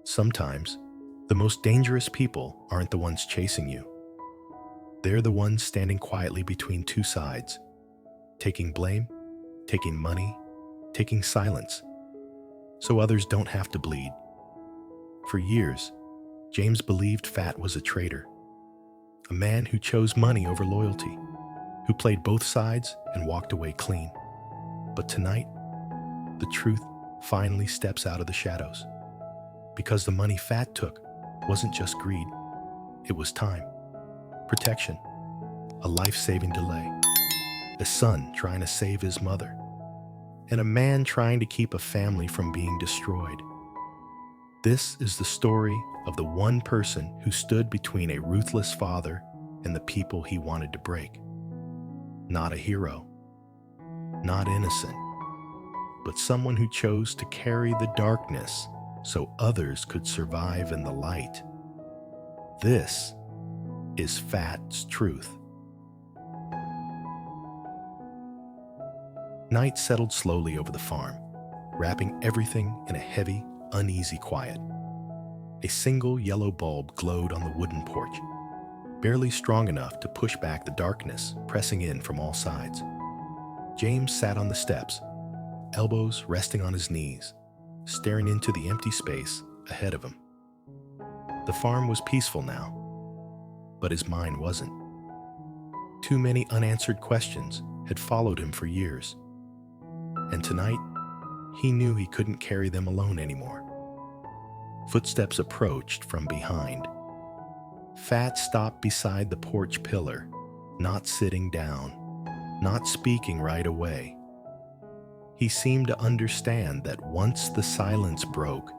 Sometimes, the most dangerous people aren't the ones chasing you. They're the ones standing quietly between two sides, taking blame, taking money, taking silence, so others don't have to bleed. For years, James believed Phat was a traitor, a man who chose money over loyalty, who played both sides and walked away clean. But tonight, the truth finally steps out of the shadows. Because the money Phat took wasn't just greed, it was time, protection, a life-saving delay, a son trying to save his mother, and a man trying to keep a family from being destroyed. This is the story of the one person who stood between a ruthless father and the people he wanted to break. Not a hero, not innocent, but someone who chose to carry the darkness so others could survive in the light. This is Phat's truth. Night settled slowly over the farm, wrapping everything in a heavy, uneasy quiet. A single yellow bulb glowed on the wooden porch, barely strong enough to push back the darkness pressing in from all sides. James sat on the steps, elbows resting on his knees, staring into the empty space ahead of him. The farm was peaceful now, but his mind wasn't. Too many unanswered questions had followed him for years, and tonight, he knew he couldn't carry them alone anymore. Footsteps approached from behind. Phat stopped beside the porch pillar, not sitting down, not speaking right away. He seemed to understand that once the silence broke,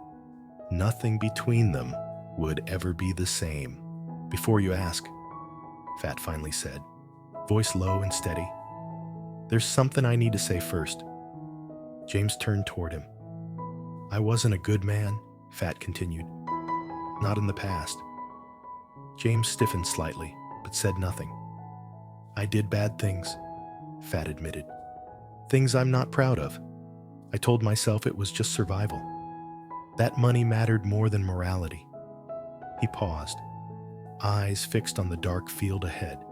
nothing between them would ever be the same. "Before you ask," Phat finally said, voice low and steady, "there's something I need to say first." James turned toward him. "I wasn't a good man," Phat continued. "Not in the past." James stiffened slightly, but said nothing. "I did bad things," Phat admitted. "Things I'm not proud of. I told myself it was just survival. That money mattered more than morality." He paused, eyes fixed on the dark field ahead.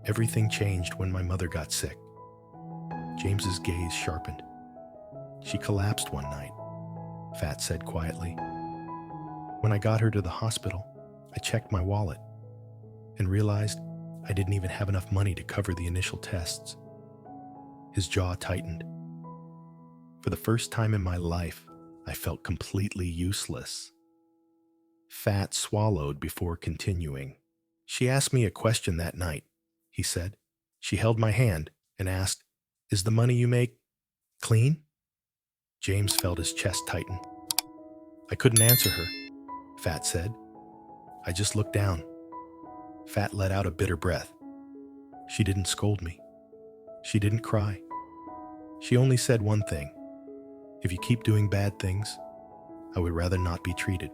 "Everything changed when my mother got sick." James's gaze sharpened. "She collapsed one night," Phat said quietly. "When I got her to the hospital, I checked my wallet and realized I didn't even have enough money to cover the initial tests." His jaw tightened. "For the first time in my life, I felt completely useless." Phat swallowed before continuing. "She asked me a question that night," he said. "She held my hand and asked, 'Is the money you make clean?'" James felt his chest tighten. "I couldn't answer her," Phat said. "I just looked down." Phat let out a bitter breath. "She didn't scold me. She didn't cry. She only said one thing. 'If you keep doing bad things, I would rather not be treated.'"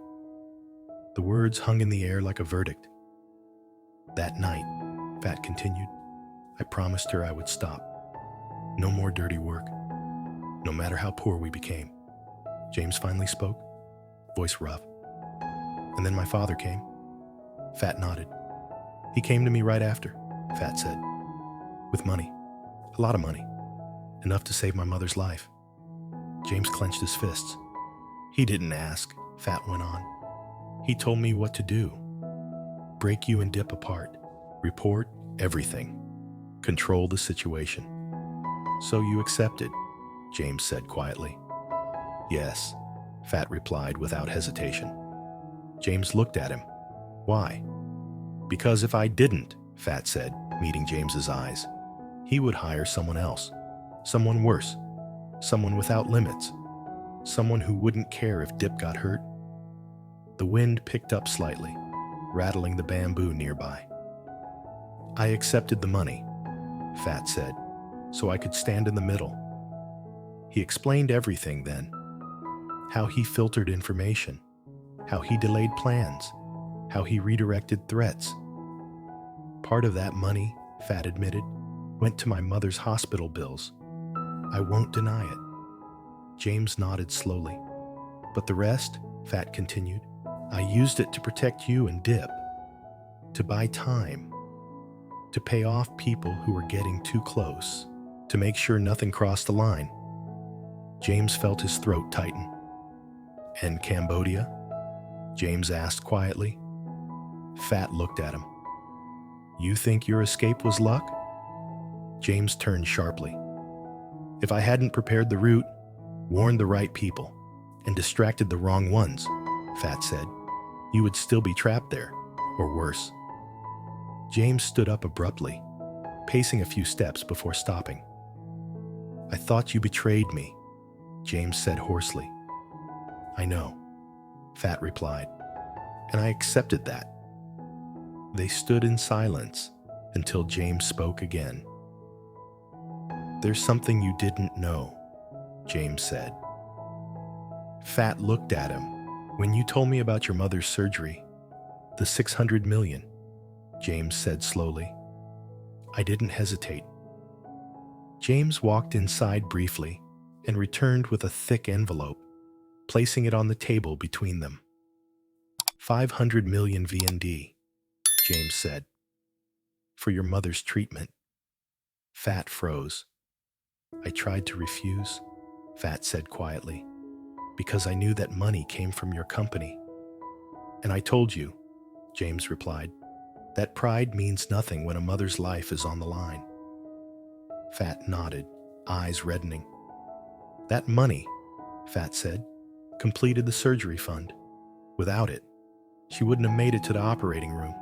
The words hung in the air like a verdict. "That night," Phat continued, "I promised her I would stop. No more dirty work, no matter how poor we became." James finally spoke, voice rough. "And then my father came." Phat nodded. "He came to me right after," Phat said, "with money. A lot of money. Enough to save my mother's life." James clenched his fists. "He didn't ask," Phat went on. "He told me what to do. Break you and Diep apart. Report everything. Control the situation." "So you accepted," James said quietly. "Yes," Phat replied without hesitation. James looked at him. "Why?" "Because if I didn't," Phat said, meeting James's eyes, "he would hire someone else. Someone worse. Someone without limits. Someone who wouldn't care if Diep got hurt." The wind picked up slightly, rattling the bamboo nearby. "I accepted the money," Phat said, "so I could stand in the middle." He explained everything then. How he filtered information, how he delayed plans, how he redirected threats. "Part of that money," Phat admitted, "went to my mother's hospital bills. I won't deny it." James nodded slowly. "But the rest?" Fat continued. I used it to protect you and Diep, to buy time, to pay off people who were getting too close, to make sure nothing crossed the line. James felt his throat tighten. And Cambodia? James asked quietly. Fat looked at him. You think your escape was luck? James turned sharply. If I hadn't prepared the route, warned the right people, and distracted the wrong ones, Fat said, you would still be trapped there, or worse. James stood up abruptly, pacing a few steps before stopping. I thought you betrayed me, James said hoarsely. I know, Fat replied, and I accepted that. They stood in silence until James spoke again. There's something you didn't know, James said. Fat looked at him. When you told me about your mother's surgery, the 600 million, James said slowly. I didn't hesitate. James walked inside briefly and returned with a thick envelope, placing it on the table between them. 500 million VND, James said, for your mother's treatment. Fat froze. I tried to refuse, Fat said quietly, because I knew that money came from your company. And I told you, James replied, that pride means nothing when a mother's life is on the line. Fat nodded, eyes reddening. That money, Fat said, completed the surgery fund. Without it, she wouldn't have made it to the operating room.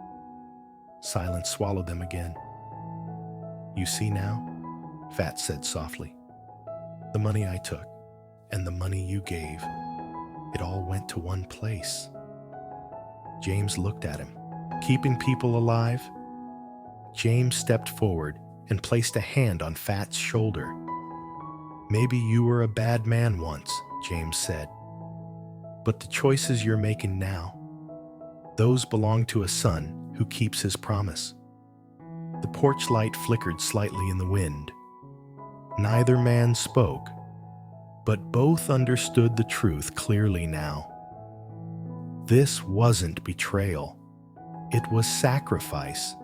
Silence swallowed them again. You see now? Fat said softly. The money I took, and the money you gave, it all went to one place. James looked at him. Keeping people alive? James stepped forward and placed a hand on Fat's shoulder. Maybe you were a bad man once, James said. But the choices you're making now, those belong to a son who keeps his promise. The porch light flickered slightly in the wind. Neither man spoke, but both understood the truth clearly now. This wasn't betrayal. It was sacrifice.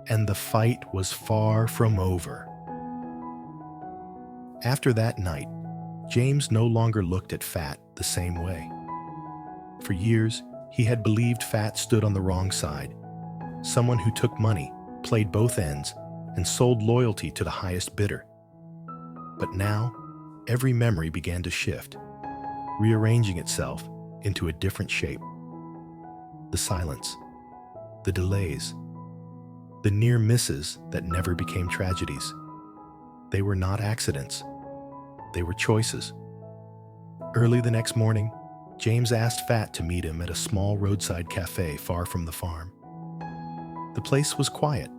And the fight was far from over. After that night, James no longer looked at Fat the same way. For years, he had believed Fat stood on the wrong side, someone who took money, played both ends, and sold loyalty to the highest bidder. But now, every memory began to shift, rearranging itself into a different shape. The silence, the delays, the near misses that never became tragedies. They were not accidents. They were choices. Early the next morning, James asked Fat to meet him at a small roadside cafe far from the farm. The place was quiet,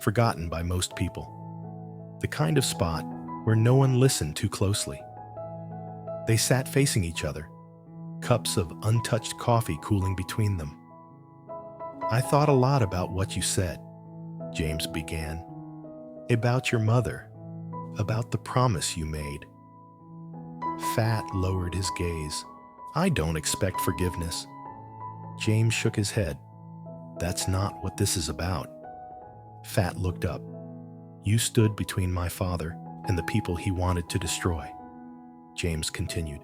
forgotten by most people. The kind of spot where no one listened too closely. They sat facing each other, cups of untouched coffee cooling between them. I thought a lot about what you said, James began. About your mother, about the promise you made. Fat lowered his gaze. I don't expect forgiveness. James shook his head. That's not what this is about. Fat looked up. You stood between my father and the people he wanted to destroy. James continued.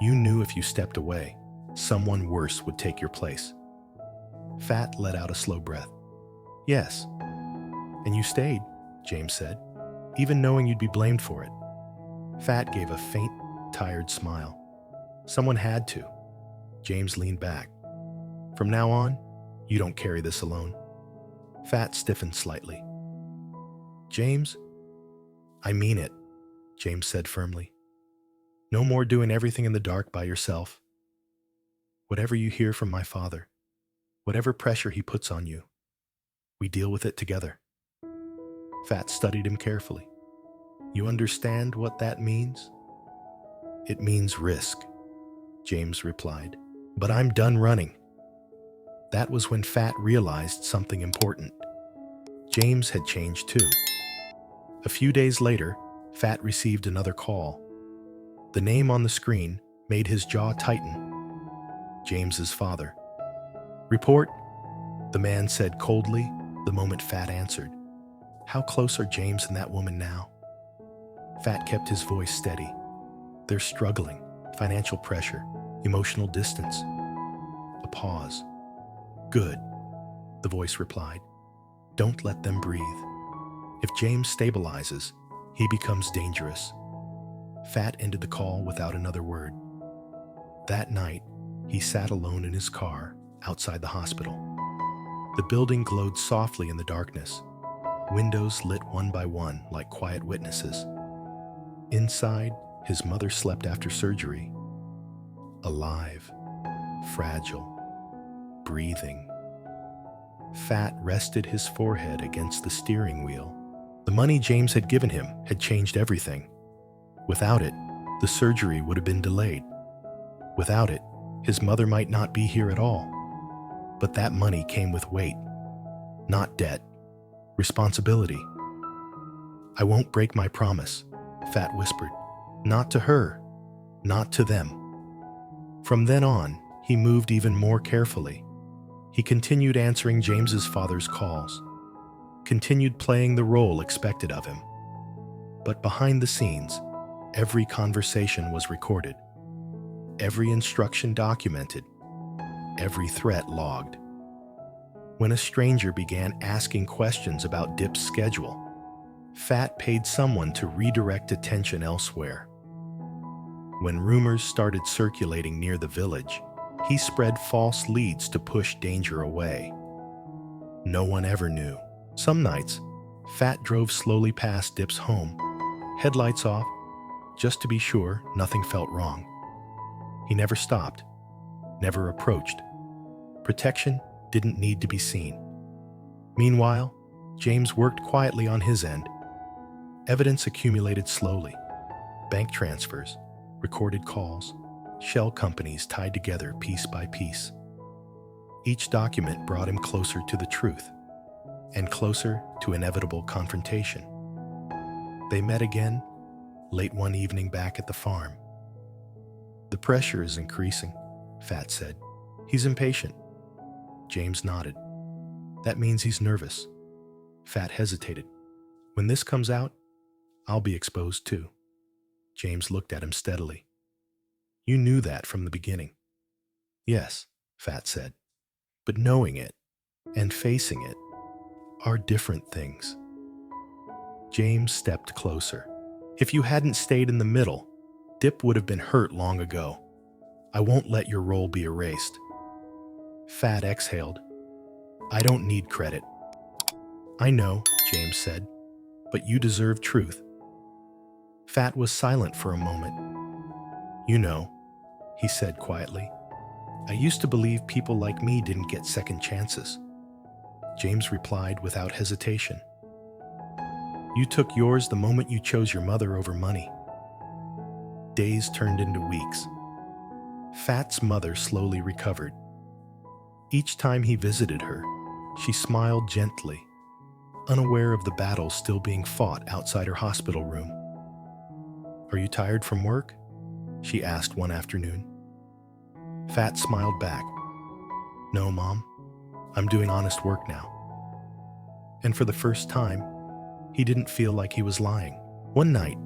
You knew if you stepped away, someone worse would take your place. Fat let out a slow breath. Yes. And you stayed, James said, even knowing you'd be blamed for it. Fat gave a faint, tired smile. Someone had to. James leaned back. From now on, you don't carry this alone. Fat stiffened slightly. James, I mean it, James said firmly. No more doing everything in the dark by yourself. Whatever you hear from my father, whatever pressure he puts on you, we deal with it together. Fat studied him carefully. You understand what that means? It means risk, James replied. But I'm done running. That was when Fat realized something important. James had changed too. A few days later, Fat received another call. The name on the screen made his jaw tighten. James's father. "Report," the man said coldly the moment Phat answered. "How close are James and that woman now?" Phat kept his voice steady. "They're struggling. Financial pressure, emotional distance." A pause. "Good," the voice replied. "Don't let them breathe. If James stabilizes, he becomes dangerous." Phat ended the call without another word. That night, he sat alone in his car outside the hospital. The building glowed softly in the darkness, windows lit one by one like quiet witnesses. Inside, his mother slept after surgery, alive, fragile, breathing. Phat rested his forehead against the steering wheel. The money James had given him had changed everything. Without it, the surgery would have been delayed. Without it, his mother might not be here at all. But that money came with weight, not debt, responsibility. "I won't break my promise," Phat whispered. "Not to her, not to them." From then on, he moved even more carefully. He continued answering James's father's calls, continued playing the role expected of him. But behind the scenes, every conversation was recorded, every instruction documented, every threat logged. When a stranger began asking questions about Diep's schedule, Phat paid someone to redirect attention elsewhere. When rumors started circulating near the village, he spread false leads to push danger away. No one ever knew. Some nights, Phat drove slowly past Diep's home, headlights off, just to be sure nothing felt wrong. He never stopped, never approached. Protection didn't need to be seen. Meanwhile, James worked quietly on his end. Evidence accumulated slowly. Bank transfers, recorded calls, shell companies tied together piece by piece. Each document brought him closer to the truth, and closer to inevitable confrontation. They met again, late one evening back at the farm. "The pressure is increasing," Phat said. "He's impatient." James nodded. "That means he's nervous." Phat hesitated. "When this comes out, I'll be exposed too." James looked at him steadily. "You knew that from the beginning." "Yes," Phat said. "But knowing it and facing it are different things." James stepped closer. "If you hadn't stayed in the middle, Diep would have been hurt long ago. I won't let your role be erased." Phat exhaled. "I don't need credit." "I know," James said, "but you deserve truth." Phat was silent for a moment. "You know," he said quietly, "I used to believe people like me didn't get second chances." James replied without hesitation. "You took yours the moment you chose your mother over money." Days turned into weeks. Phat's mother slowly recovered. Each time he visited her, she smiled gently, unaware of the battle still being fought outside her hospital room. "Are you tired from work?" she asked one afternoon. Phat smiled back. "No, Mom. I'm doing honest work now." And for the first time, he didn't feel like he was lying. One night,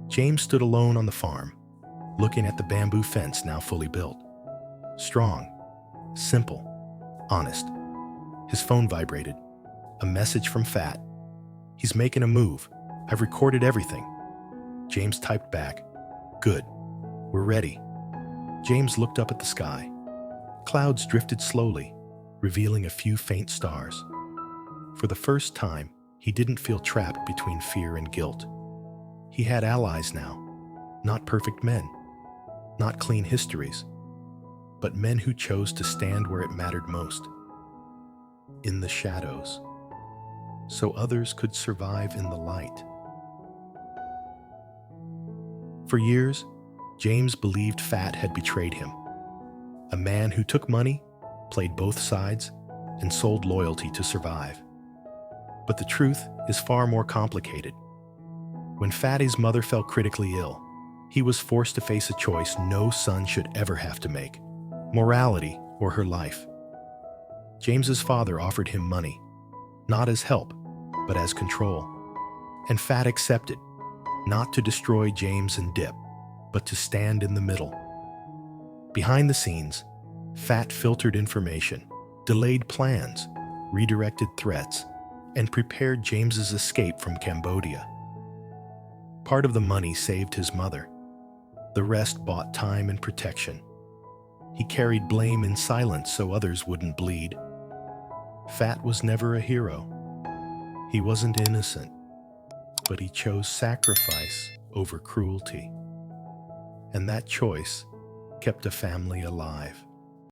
James stood alone on the farm, looking at the bamboo fence now fully built. Strong, simple, honest. His phone vibrated. A message from Phat. "He's making a move. I've recorded everything." James typed back, "Good. We're ready." James looked up at the sky. Clouds drifted slowly, revealing a few faint stars. For the first time, he didn't feel trapped between fear and guilt. He had allies now, not perfect men, not clean histories, but men who chose to stand where it mattered most, in the shadows, so others could survive in the light. For years, James believed Phat had betrayed him. A man who took money, played both sides, and sold loyalty to survive. But the truth is far more complicated. When Fatty's mother fell critically ill, he was forced to face a choice no son should ever have to make: morality or her life. James's father offered him money, not as help, but as control. And Phat accepted, not to destroy James and Diep, but to stand in the middle. Behind the scenes, Phat filtered information, delayed plans, redirected threats, and prepared James's escape from Cambodia. Part of the money saved his mother. The rest bought time and protection. He carried blame in silence so others wouldn't bleed. Phat was never a hero. He wasn't innocent, but he chose sacrifice over cruelty. And that choice kept a family alive.